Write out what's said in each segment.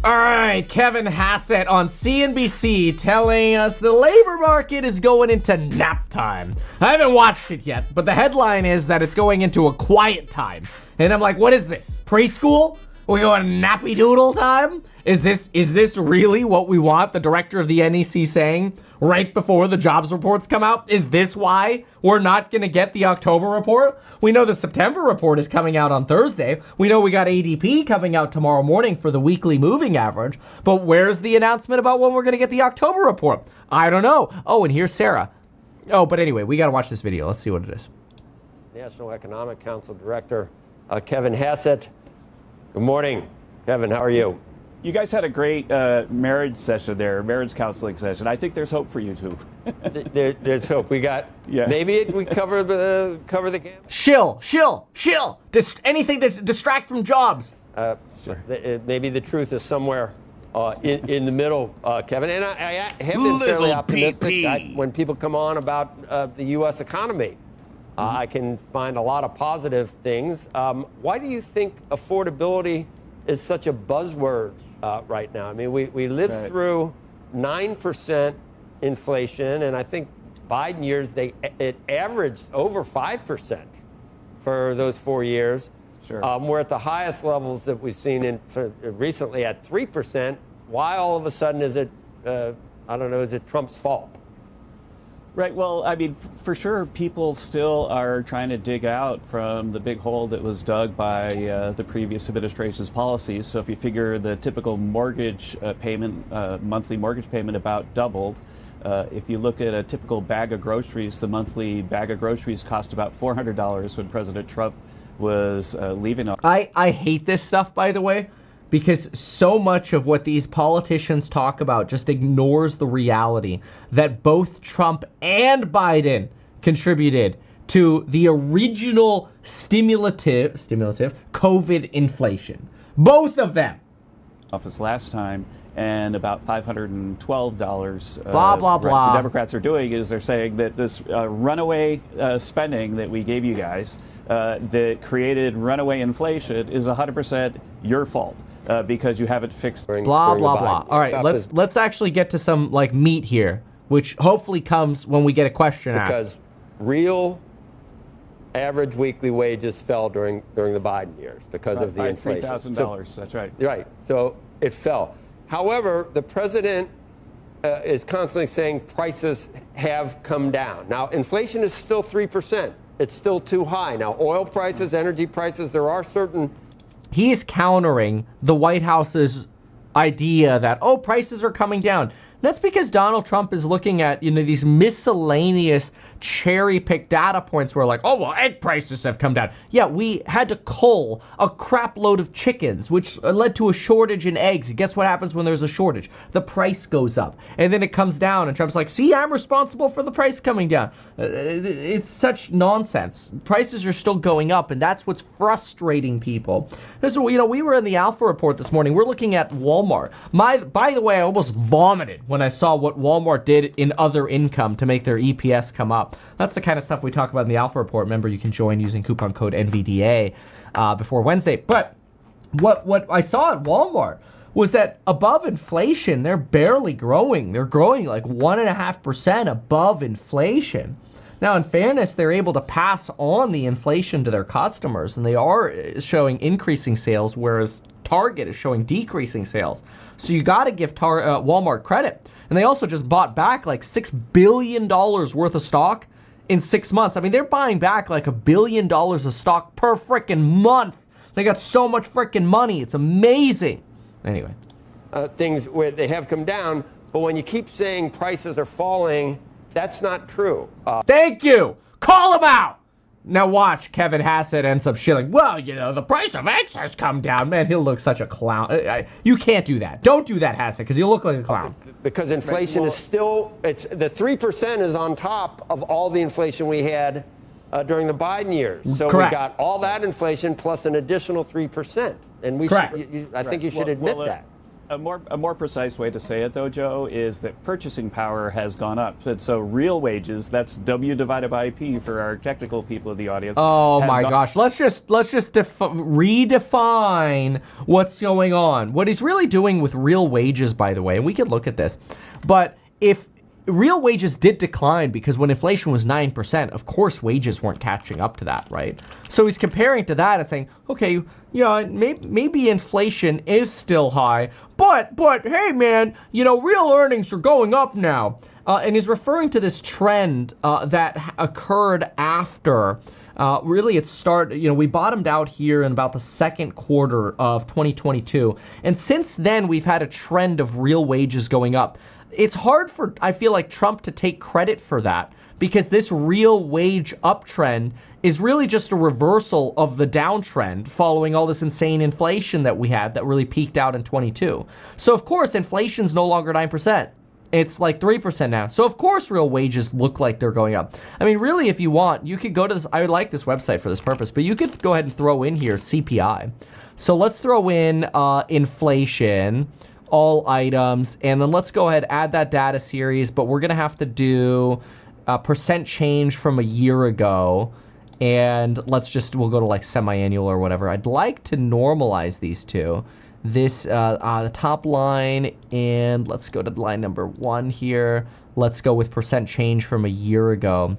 All right, Kevin Hassett on CNBC telling us the labor market is going into nap time. I haven't watched it yet, but the headline is that it's going into a quiet time. And I'm like, what is this? Preschool? We going nappy doodle time? Is this really what we want? The director of the NEC saying right before the jobs reports come out? Is this why we're not going to get the October report? We know the September report is coming out on Thursday. We know we got ADP coming out tomorrow morning for the weekly moving average. But where's the announcement about when we're going to get the October report? I don't know. Oh, and here's Sarah. Oh, but anyway, we got to watch this video. Let's see what it is. National Economic Council Director Kevin Hassett. Good morning, Kevin. How are you? You guys had a great marriage session there, marriage counseling session. I think there's hope for you two. There's hope. We got, maybe we cover the camp. Shill. Anything that distract from jobs. Sure. Maybe the truth is somewhere in the middle, Kevin. And I have been fairly optimistic when people come on about the U.S. economy. I can find a lot of positive things. Why do you think affordability is such a buzzword right now? I mean, we lived through 9% inflation, and I think Biden years, it averaged over 5% for those 4 years. Sure. We're at the highest levels that we've seen recently at 3%. Why all of a sudden is it, I don't know, is it Trump's fault? Right. Well, I mean, for sure, people still are trying to dig out from the big hole that was dug by the previous administration's policies. So if you figure the typical mortgage payment, monthly mortgage payment about doubled. If you look at a typical bag of groceries, the monthly bag of groceries cost about $400 when President Trump was leaving. I hate this stuff, by the way, because so much of what these politicians talk about just ignores the reality that both Trump and Biden contributed to the original stimulative COVID inflation. Both of them. Office last time, and about $512. Blah, blah, blah. The Democrats are doing is they're saying that this runaway spending that we gave you guys that created runaway inflation is 100% your fault. Because you haven't fixed blah blah blah. All right, let's actually get to some meat here, which hopefully comes when we get a question asked. Because real average weekly wages fell during the Biden years because of the inflation. $3,000. That's right. Right. So it fell. However, the president is constantly saying prices have come down. Now, inflation is still 3%. It's still too high. Now, oil prices, energy prices, there are certain. He's countering the White House's idea that, prices are coming down. That's because Donald Trump is looking at, these miscellaneous cherry-picked data points where egg prices have come down. Yeah, we had to cull a crap load of chickens, which led to a shortage in eggs. Guess what happens when there's a shortage? The price goes up, and then it comes down, and Trump's like, see, I'm responsible for the price coming down. It's such nonsense. Prices are still going up, and that's what's frustrating people. We were in the Alpha Report this morning. We're looking at Walmart. By the way, I almost vomited when I saw what Walmart did in other income to make their EPS come up. That's the kind of stuff we talk about in the Alpha Report. Remember, you can join using coupon code NVDA before Wednesday. But what I saw at Walmart was that above inflation, they're barely growing. They're growing 1.5% above inflation. Now, in fairness, they're able to pass on the inflation to their customers, and they are showing increasing sales, whereas Target is showing decreasing sales. So you got to give Walmart credit. And they also just bought back $6 billion worth of stock in 6 months. I mean, they're buying back $1 billion of stock per freaking month. They got so much freaking money. It's amazing. Anyway. Things where they have come down, but when you keep saying prices are falling, that's not true. Thank you. Call him out. Now watch Kevin Hassett ends up shilling. Well, the price of eggs has come down. Man, he'll look such a clown. You can't do that. Don't do that, Hassett, because you'll look like a clown. Because inflation is still, the 3% is on top of all the inflation we had during the Biden years. So Correct. We got all that inflation plus an additional 3%. And we Correct. should, I think you should admit that. A more precise way to say it, though, Joe, is that purchasing power has gone up. And so real wages, that's W divided by P for our technical people in the audience. Oh my gosh, let's just redefine what's going on. What he's really doing with real wages, by the way, and we could look at this, but if real wages did decline because when inflation was 9%, of course wages weren't catching up to that, right? So he's comparing to that and saying, okay, yeah, maybe inflation is still high, but hey man, real earnings are going up now. And he's referring to this trend that occurred after really it started, we bottomed out here in about the second quarter of 2022. And since then, we've had a trend of real wages going up. It's hard for, I feel like, Trump to take credit for that because this real wage uptrend is really just a reversal of the downtrend following all this insane inflation that we had that really peaked out in 22. So, of course, inflation's no longer 9%. It's like 3% now. So, of course, real wages look like they're going up. I mean, really, if you want, you could go to this. I like this website for this purpose, but you could go ahead and throw in here CPI. So let's throw in inflation, all items, and then let's go ahead, add that data series, but we're going to have to do percent change from a year ago. And we'll go to like semi-annual or whatever. I'd like to normalize these two. This, the top line, and let's go to line number 1 here. Let's go with percent change from a year ago.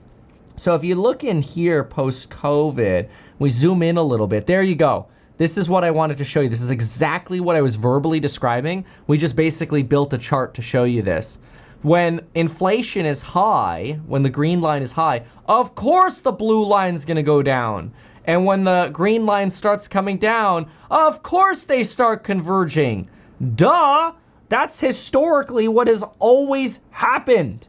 So if you look in here post-COVID, we zoom in a little bit. There you go. This is what I wanted to show you. This is exactly what I was verbally describing. We just basically built a chart to show you this. When inflation is high, when the green line is high, of course the blue line is going to go down. And when the green line starts coming down, of course they start converging. Duh! That's historically what has always happened.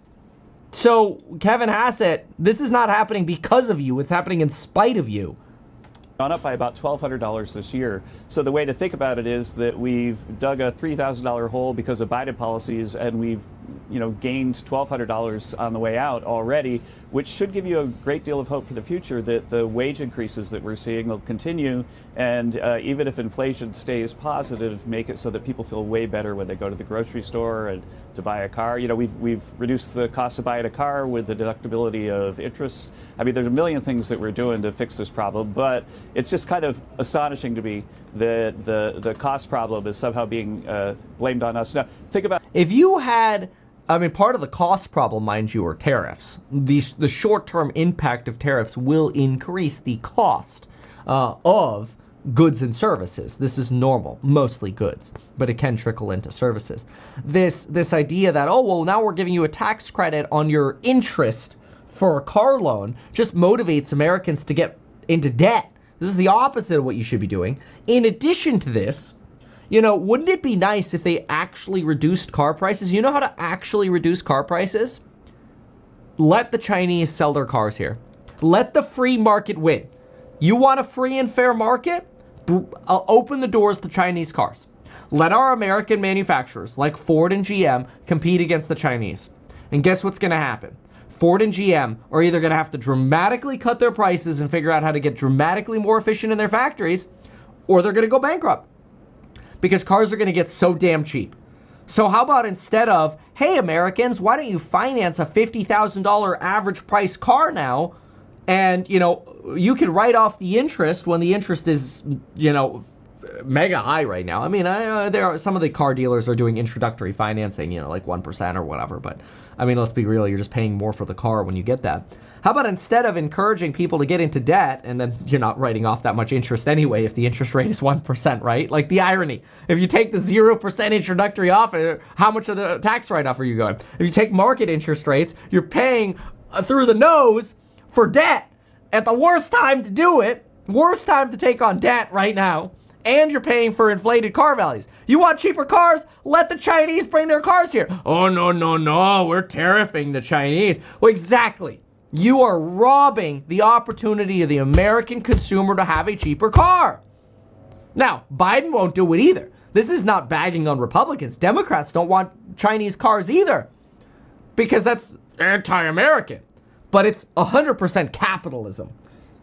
So, Kevin Hassett, this is not happening because of you. It's happening in spite of you. Gone up by about $1,200 this year. So the way to think about it is that we've dug a $3,000 hole because of Biden policies, and we've gained $1,200 on the way out already, which should give you a great deal of hope for the future that the wage increases that we're seeing will continue, and even if inflation stays positive, make it so that people feel way better when they go to the grocery store and to buy a car. We've reduced the cost of buying a car with the deductibility of interest. I mean, there's a million things that we're doing to fix this problem, but it's just kind of astonishing to me that the cost problem is somehow being blamed on us. Now, think about if you had, part of the cost problem, mind you, are tariffs. The short-term impact of tariffs will increase the cost of goods and services. This is normal, mostly goods, but it can trickle into services. This idea that, now we're giving you a tax credit on your interest for a car loan just motivates Americans to get into debt. This is the opposite of what you should be doing. In addition to this, wouldn't it be nice if they actually reduced car prices? You know how to actually reduce car prices? Let the Chinese sell their cars here. Let the free market win. You want a free and fair market? Open the doors to Chinese cars. Let our American manufacturers like Ford and GM compete against the Chinese. And guess what's going to happen? Ford and GM are either going to have to dramatically cut their prices and figure out how to get dramatically more efficient in their factories, or they're going to go bankrupt because cars are going to get so damn cheap. So how about instead of, hey, Americans, why don't you finance a $50,000 average price car now? And, you can write off the interest when the interest is, mega high right now. There are some of the car dealers are doing introductory financing, like 1% or whatever. But let's be real, you're just paying more for the car when you get that. How about instead of encouraging people to get into debt, and then you're not writing off that much interest anyway if the interest rate is 1%, right? Like the irony. If you take the 0% introductory off, how much of the tax write-off are you going? If you take market interest rates, you're paying through the nose for debt at the worst time to do it, worst time to take on debt right now, and you're paying for inflated car values. You want cheaper cars? Let the Chinese bring their cars here. Oh, no, we're tariffing the Chinese. Well, exactly. You are robbing the opportunity of the American consumer to have a cheaper car. Now, Biden won't do it either. This is not bagging on Republicans. Democrats don't want Chinese cars either because that's anti-American. But it's 100% capitalism.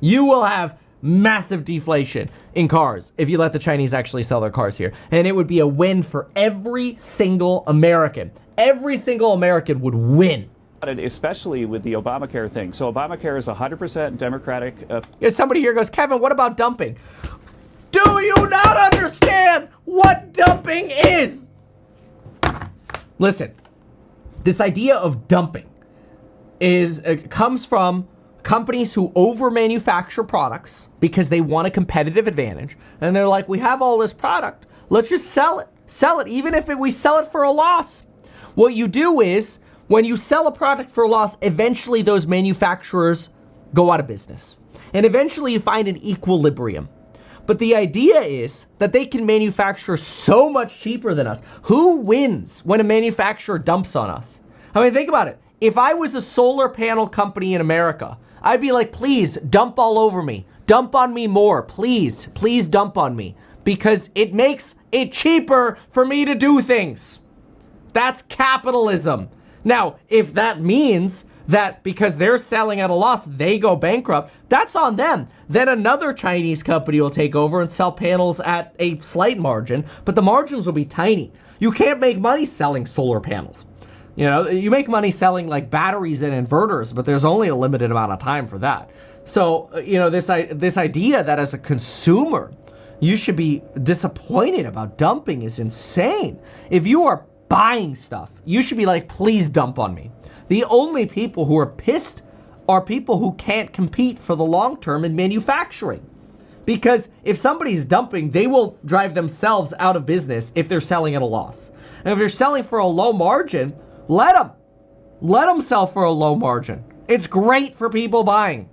You will have massive deflation in cars if you let the Chinese actually sell their cars here. And it would be a win for every single American. Every single American would win. Especially with the Obamacare thing. So Obamacare is 100% Democratic. Somebody here goes, Kevin, what about dumping? Do you not understand what dumping is? Listen, this idea of dumping comes from companies who over-manufacture products because they want a competitive advantage. And they're like, we have all this product. Let's just sell it. Sell it, even if we sell it for a loss. What you do is, when you sell a product for a loss, eventually those manufacturers go out of business. And eventually you find an equilibrium. But the idea is that they can manufacture so much cheaper than us. Who wins when a manufacturer dumps on us? I mean, think about it. If I was a solar panel company in America, I'd be like, please dump all over me. Dump on me more. Please, please dump on me. Because it makes it cheaper for me to do things. That's capitalism. Now, if that means that because they're selling at a loss, they go bankrupt, that's on them. Then another Chinese company will take over and sell panels at a slight margin, but the margins will be tiny. You can't make money selling solar panels. You know, you make money selling like batteries and inverters, but there's only a limited amount of time for that. So, you know, this idea that as a consumer, you should be disappointed about dumping is insane. If you are buying stuff, you should be like, please dump on me. The only people who are pissed are people who can't compete for the long term in manufacturing. Because if somebody's dumping, they will drive themselves out of business if they're selling at a loss. And if they're selling for a low margin, let them sell for a low margin. It's great for people buying.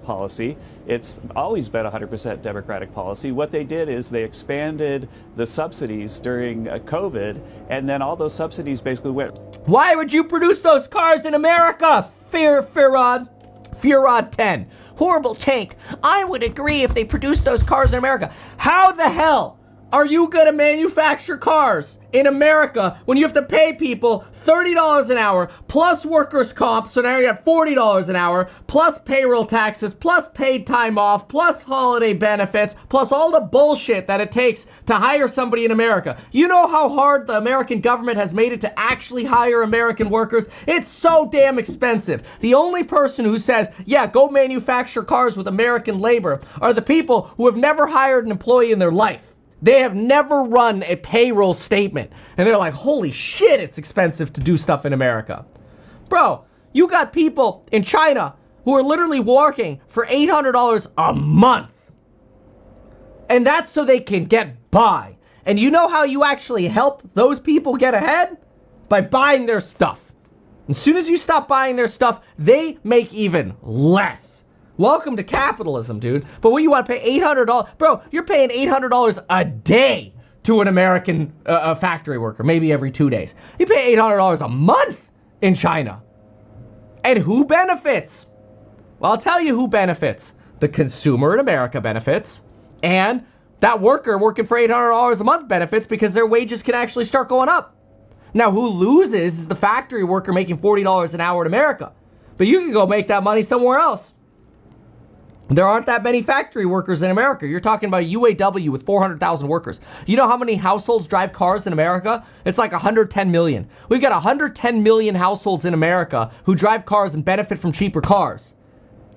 Policy. It's always been 100% Democratic policy. What they did is they expanded the subsidies during COVID, and then all those subsidies basically went. Why would you produce those cars in America? Fearrod 10. Horrible tank. I would agree if they produced those cars in America. How the hell are you going to manufacture cars in America when you have to pay people $30 an hour plus workers' comp, so now you're at $40 an hour, plus payroll taxes, plus paid time off, plus holiday benefits, plus all the bullshit that it takes to hire somebody in America? You know how hard the American government has made it to actually hire American workers? It's so damn expensive. The only person who says, yeah, go manufacture cars with American labor are the people who have never hired an employee in their life. They have never run a payroll statement. And they're like, holy shit, it's expensive to do stuff in America. Bro, you got people in China who are literally working for $800 a month. And that's so they can get by. And you know how you actually help those people get ahead? By buying their stuff. As soon as you stop buying their stuff, they make even less. Welcome to capitalism, dude. But what you want to pay $800? Bro, you're paying $800 a day to an American factory worker, maybe every 2 days. You pay $800 a month in China. And who benefits? Well, I'll tell you who benefits. The consumer in America benefits. And that worker working for $800 a month benefits because their wages can actually start going up. Now, who loses is the factory worker making $40 an hour in America. But you can go make that money somewhere else. There aren't that many factory workers in America. You're talking about UAW with 400,000 workers. You know how many households drive cars in America? It's like 110 million. We've got 110 million households in America who drive cars and benefit from cheaper cars.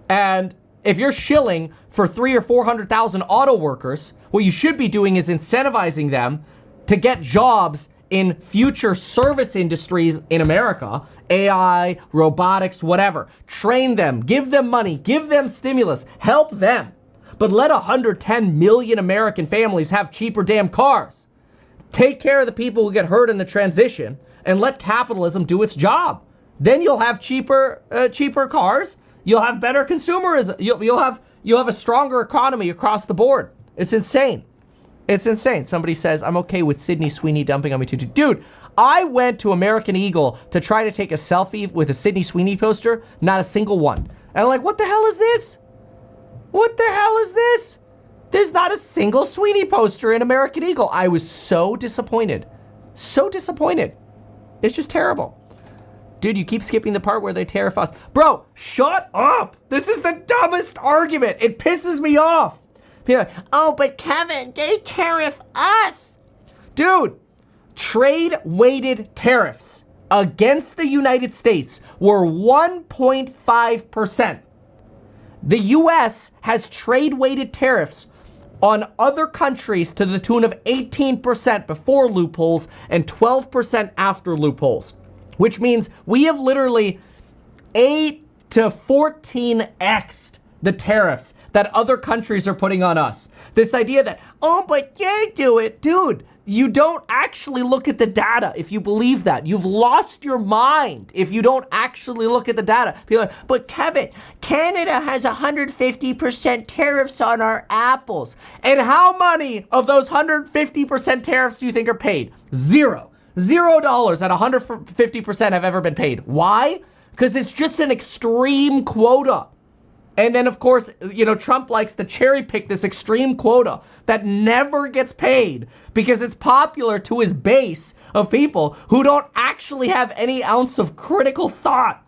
And if you're shilling for 300,000 or 400,000 auto workers, what you should be doing is incentivizing them to get jobs in future service industries in America. AI, robotics, whatever. Train them, give them money, give them stimulus, help them. But let 110 million American families have cheaper damn cars. Take care of the people who get hurt in the transition and let capitalism do its job. Then you'll have cheaper cars. You'll have better consumerism. You'll have a stronger economy across the board. It's insane. It's insane. Somebody says, I'm okay with Sydney Sweeney dumping on me too. Dude, I went to American Eagle to try to take a selfie with a Sydney Sweeney poster. Not a single one. And I'm like, what the hell is this? What the hell is this? There's not a single Sweeney poster in American Eagle. I was so disappointed. So disappointed. It's just terrible. dude, you keep skipping the part where they tariff us. Bro, shut up. This is the dumbest argument. It pisses me off. People are like, oh, but Kevin, they tariff us. Dude, trade-weighted tariffs against the United States were 1.5%. The U.S. has trade-weighted tariffs on other countries to the tune of 18% before loopholes and 12% after loopholes, which means we have literally 8 to 14x'd the tariffs that other countries are putting on us. This idea that, oh, but they do it, dude. You don't actually look at the data if you believe that. You've lost your mind if you don't actually look at the data. People are like, but Kevin, Canada has 150% tariffs on our apples. And how many of those 150% tariffs do you think are paid? Zero. $0 at 150% have ever been paid. Why? Because it's just an extreme quota. And then, of course, you know, Trump likes to cherry pick this extreme quota that never gets paid because it's popular to his base of people who don't actually have any ounce of critical thought.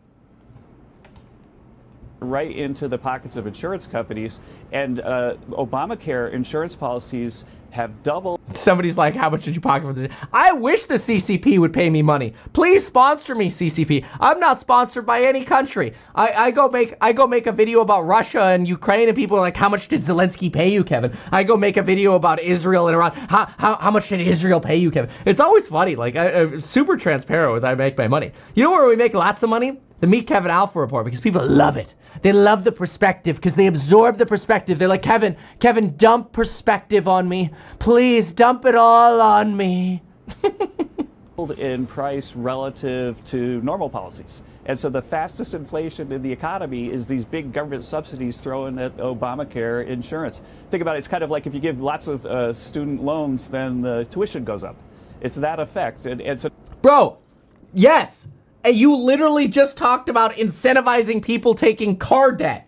Right into the pockets of insurance companies, and Obamacare insurance policies have doubled. Somebody's like, how much did you pocket for this? I wish the CCP would pay me money. Please sponsor me, CCP. I'm not sponsored by any country. I go make a video about Russia and Ukraine, and people are like, how much did Zelensky pay you, Kevin? I go make a video about Israel and Iran. How much did Israel pay you, Kevin? It's always funny. Like, I'm super transparent with how I make my money. You know where we make lots of money? The Meet Kevin Alpha Report, because people love it. They love the perspective because they absorb the perspective. They're like, Kevin, dump perspective on me. Please dump it all on me. In price relative to normal policies. And so the fastest inflation in the economy is these big government subsidies thrown at Obamacare insurance. Think about it. It's kind of like if you give lots of student loans, then the tuition goes up. It's that effect. And so, bro, yes. And you literally just talked about incentivizing people taking car debt.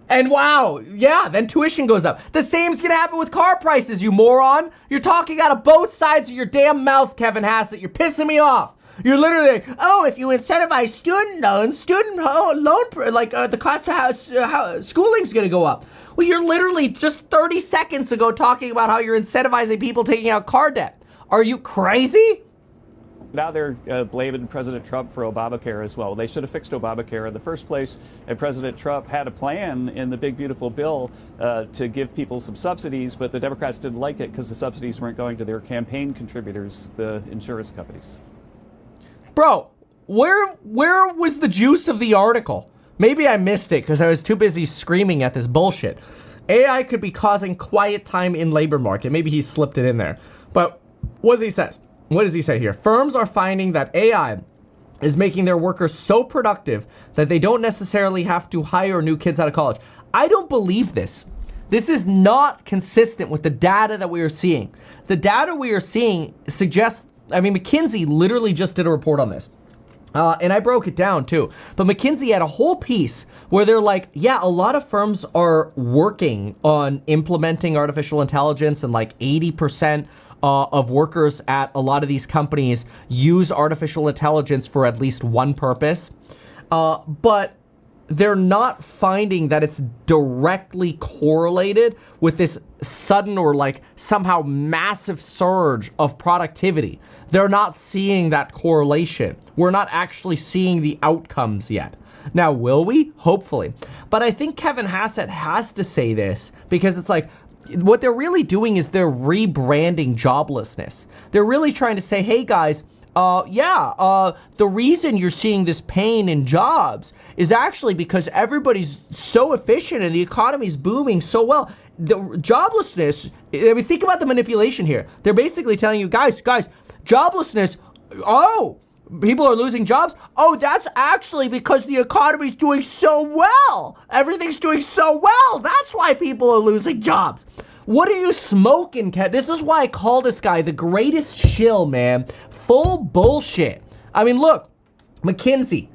And wow, yeah, then tuition goes up. The same's gonna happen with car prices, you moron. You're talking out of both sides of your damn mouth, Kevin Hassett. You're pissing me off. You're literally like, oh, if you incentivize student loans, the cost of schooling's gonna go up. Well, you're literally just 30 seconds ago talking about how you're incentivizing people taking out car debt. Are you crazy? now they're blaming President Trump for Obamacare as well. They should have fixed Obamacare in the first place, and President Trump had a plan in the big, beautiful bill to give people some subsidies, but the Democrats didn't like it because the subsidies weren't going to their campaign contributors, the insurance companies. Bro, where was the juice of the article? Maybe I missed it because I was too busy screaming at this bullshit. AI could be causing quiet time in labor market. Maybe he slipped it in there. But what does he say here? Firms are finding that AI is making their workers so productive that they don't necessarily have to hire new kids out of college. I don't believe this. This is not consistent with the data that we are seeing. The data we are seeing suggests, McKinsey literally just did a report on this. And I broke it down too. But McKinsey had a whole piece where they're like, yeah, a lot of firms are working on implementing artificial intelligence, and like 80% of workers at a lot of these companies use artificial intelligence for at least one purpose. But they're not finding that it's directly correlated with this sudden or like somehow massive surge of productivity. They're not seeing that correlation. We're not actually seeing the outcomes yet. Now, will we? Hopefully. But I think Kevin Hassett has to say this because it's like, what they're really doing is they're rebranding joblessness. They're really trying to say, hey guys, the reason you're seeing this pain in jobs is actually because everybody's so efficient and the economy's booming so well. The joblessness, think about the manipulation here. They're basically telling you, guys, joblessness, people are losing jobs. Oh, that's actually because the economy's doing so well. Everything's doing so well. That's why people are losing jobs. What are you smoking, Kat? This is why I call this guy the greatest shill, man. Full bullshit. Look, McKinsey,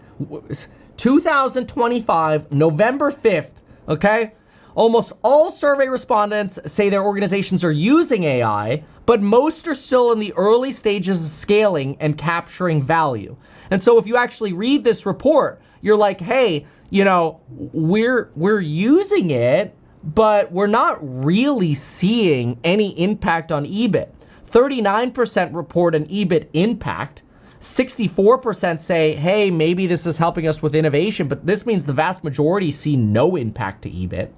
2025, November 5th, okay? Almost all survey respondents say their organizations are using AI, but most are still in the early stages of scaling and capturing value. And so if you actually read this report, you're like, hey, we're using it, but we're not really seeing any impact on EBIT. 39% report an EBIT impact. 64% say, hey, maybe this is helping us with innovation, but this means the vast majority see no impact to EBIT.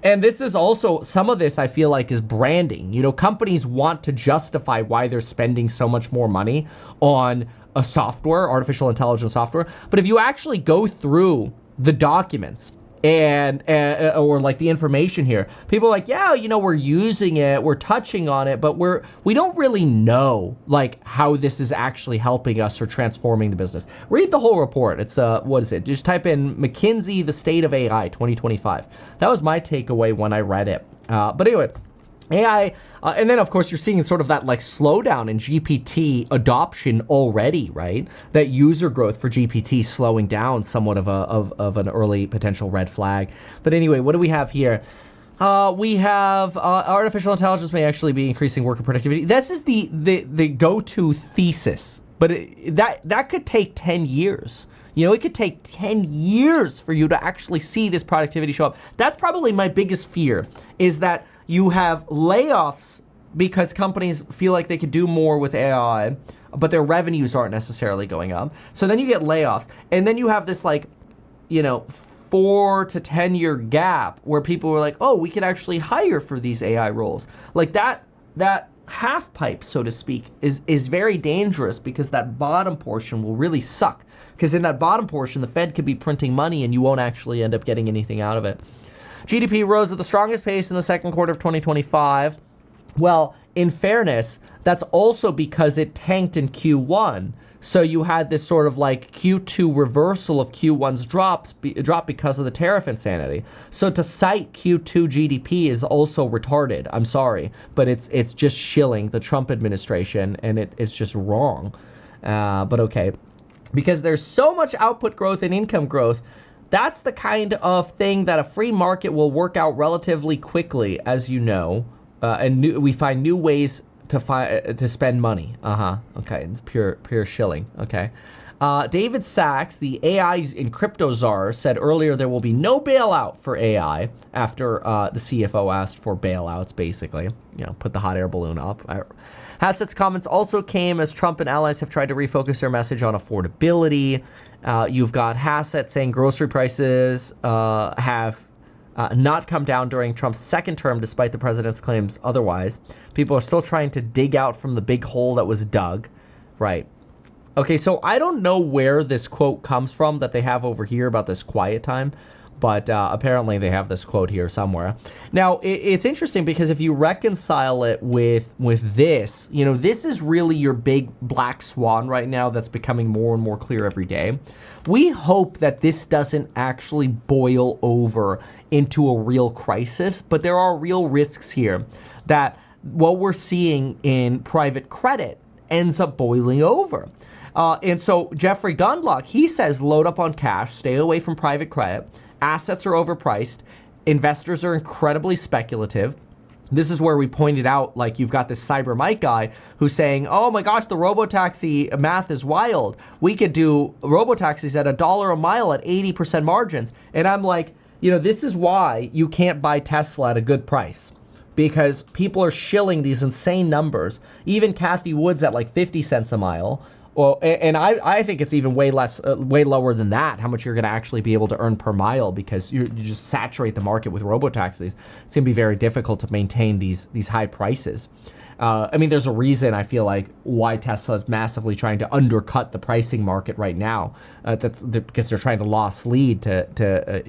And this is also, some of this I feel like is branding. Companies want to justify why they're spending so much more money on a software, artificial intelligence software. But if you actually go through the documents or like the information here, people are like, yeah, we're using it, we're touching on it, but we don't really know like how this is actually helping us or transforming the business. Read the whole report. It's what is it? Just type in McKinsey, the state of AI 2025. That was my takeaway when I read it. But anyway, AI, and then of course you're seeing sort of that like slowdown in GPT adoption already, right? That user growth for GPT slowing down, somewhat of an early potential red flag. But anyway, what do we have here? We have artificial intelligence may actually be increasing worker productivity. This is the go-to thesis, but that could take 10 years. It could take 10 years for you to actually see this productivity show up. That's probably my biggest fear, is that you have layoffs because companies feel like they could do more with AI, but their revenues aren't necessarily going up. So then you get layoffs, and then you have this 4 to 10 year gap where people were like, oh, we could actually hire for these AI roles. Like that half pipe, so to speak, is very dangerous, because that bottom portion will really suck. Because in that bottom portion, the Fed could be printing money and you won't actually end up getting anything out of it. GDP rose at the strongest pace in the second quarter of 2025. Well, in fairness, that's also because it tanked in Q1. So you had this sort of like Q2 reversal of Q1's drop because of the tariff insanity. So to cite Q2 GDP is also retarded. I'm sorry, but it's just shilling the Trump administration, and it's just wrong. But okay, because there's so much output growth and income growth, that's the kind of thing that a free market will work out relatively quickly, as you know, and we find new ways to spend money. Okay, it's pure shilling. Okay. David Sachs, the AI and crypto czar, said earlier there will be no bailout for AI after the CFO asked for bailouts, basically. Put the hot air balloon up. Hassett's comments also came as Trump and allies have tried to refocus their message on affordability. You've got Hassett saying grocery prices have not come down during Trump's second term, despite the president's claims otherwise. People are still trying to dig out from the big hole that was dug. Right. Okay, so I don't know where this quote comes from that they have over here about this quiet time, but apparently they have this quote here somewhere. Now, it's interesting because if you reconcile it with this, this is really your big black swan right now that's becoming more and more clear every day. We hope that this doesn't actually boil over into a real crisis, but there are real risks here that what we're seeing in private credit ends up boiling over. And so Jeffrey Gundlach, he says, load up on cash, stay away from private credit. Assets are overpriced. Investors are incredibly speculative. This is where we pointed out, like, you've got this Cyber Mike guy who's saying, oh my gosh, the robotaxi math is wild. We could do robotaxis at $1 a mile at 80% margins. And I'm like, this is why you can't buy Tesla at a good price, because people are shilling these insane numbers. Even Kathy Woods at like 50 cents a mile. Well, and I think it's even way lower than that, how much you're going to actually be able to earn per mile, because you just saturate the market with robotaxis. It's going to be very difficult to maintain these high prices. There's a reason, I feel like, why Tesla is massively trying to undercut the pricing market right now. That's because they're trying to loss lead to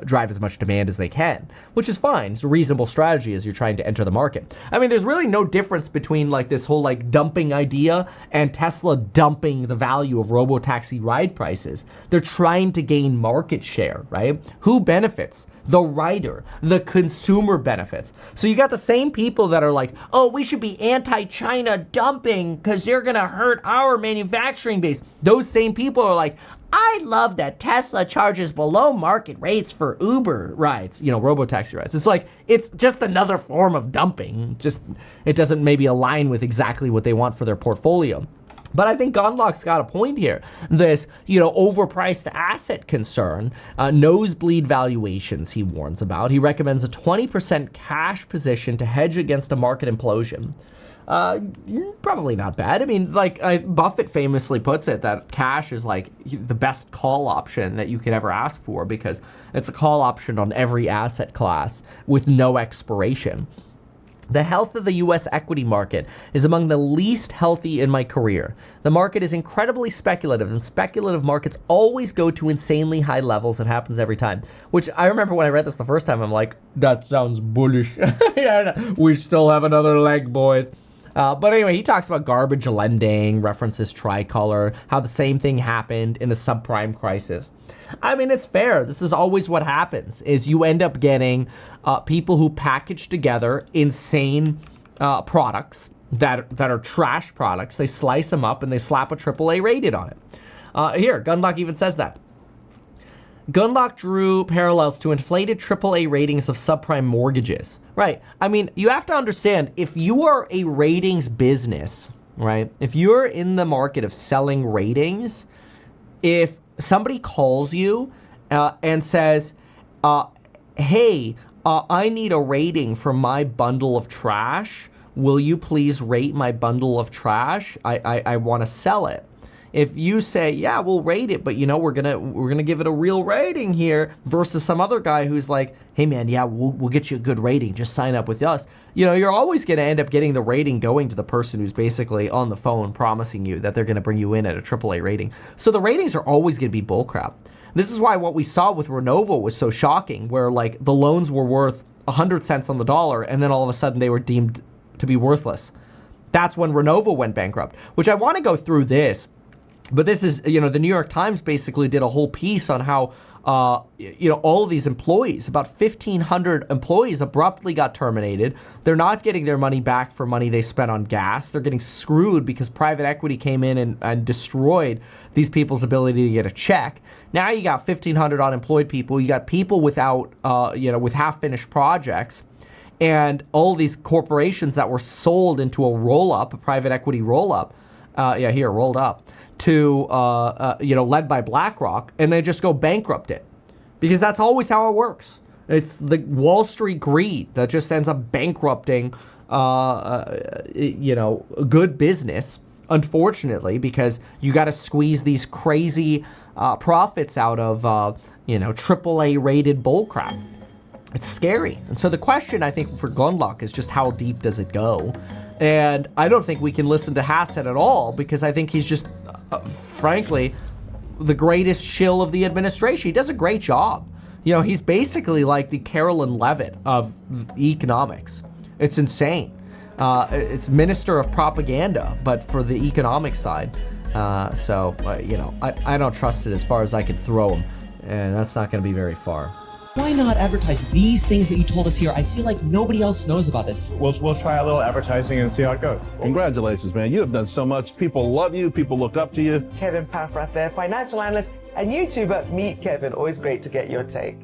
drive as much demand as they can, which is fine. It's a reasonable strategy as you're trying to enter the market. There's really no difference between like this whole like dumping idea and Tesla dumping the value of robotaxi ride prices. They're trying to gain market share, right? Who benefits? The rider, the consumer benefits. So you got the same people that are like, oh, we should be anti-China dumping because they're going to hurt our manufacturing base. Those same people are like, I love that Tesla charges below market rates for Uber rides, robo-taxi rides. It's like, it's just another form of dumping. Just, it doesn't maybe align with exactly what they want for their portfolio. But I think Gundlach's got a point here. This, overpriced asset concern, nosebleed valuations he warns about. He recommends a 20% cash position to hedge against a market implosion. Probably not bad. I mean, Buffett famously puts it that cash is like the best call option that you could ever ask for because it's a call option on every asset class with no expiration. The health of the U.S. equity market is among the least healthy in my career. The market is incredibly speculative, and speculative markets always go to insanely high levels. It happens every time, which I remember when I read this the first time, I'm like, that sounds bullish. Yeah, we still have another leg, boys. But anyway, he talks about garbage lending, references Tricolor, how the same thing happened in the subprime crisis. I mean, it's fair. This is always what happens, is you end up getting people who package together insane products that are trash products. They slice them up and they slap a AAA rated on it. Here, Gundlach even says that. Gundlach drew parallels to inflated AAA ratings of subprime mortgages. Right. I mean, you have to understand, if you are a ratings business, right, if you're in the market of selling ratings, if somebody calls you and says, hey, I need a rating for my bundle of trash. Will you please rate my bundle of trash? I want to sell it. If you say, yeah, we'll rate it, but we're gonna give it a real rating here, versus some other guy who's like, hey man, yeah, we'll get you a good rating. Just sign up with us. You're always gonna end up getting the rating going to the person who's basically on the phone promising you that they're gonna bring you in at a AAA rating. So the ratings are always gonna be bullcrap. This is why what we saw with Renovo was so shocking, where the loans were worth 100 cents on the dollar, and then all of a sudden they were deemed to be worthless. That's when Renovo went bankrupt. Which I want to go through this. But this is, the New York Times basically did a whole piece on how, all of these employees, about 1,500 employees abruptly got terminated. They're not getting their money back for money they spent on gas. They're getting screwed because private equity came in and destroyed these people's ability to get a check. Now you got 1,500 unemployed people. You got people without, with half-finished projects. And all these corporations that were sold into a roll-up, a private equity roll-up, rolled up, to, led by BlackRock, and they just go bankrupt it. Because that's always how it works. It's the Wall Street greed that just ends up bankrupting, a good business, unfortunately, because you got to squeeze these crazy profits out of, AAA rated bullcrap. It's scary. And so the question, I think, for Gundlach is just how deep does it go? And I don't think we can listen to Hassett at all, because I think he's just, frankly, the greatest shill of the administration. He does a great job. He's basically like the Carolyn Levitt of economics. It's insane. It's minister of propaganda, but for the economic side. I don't trust it as far as I can throw him. And that's not going to be very far. Why not advertise these things that you told us here? I feel like nobody else knows about this. We'll try a little advertising and see how it goes. Congratulations, man. You have done so much. People love you. People look up to you. Kevin Paffrath there, financial analyst and YouTuber. Meet Kevin. Always great to get your take.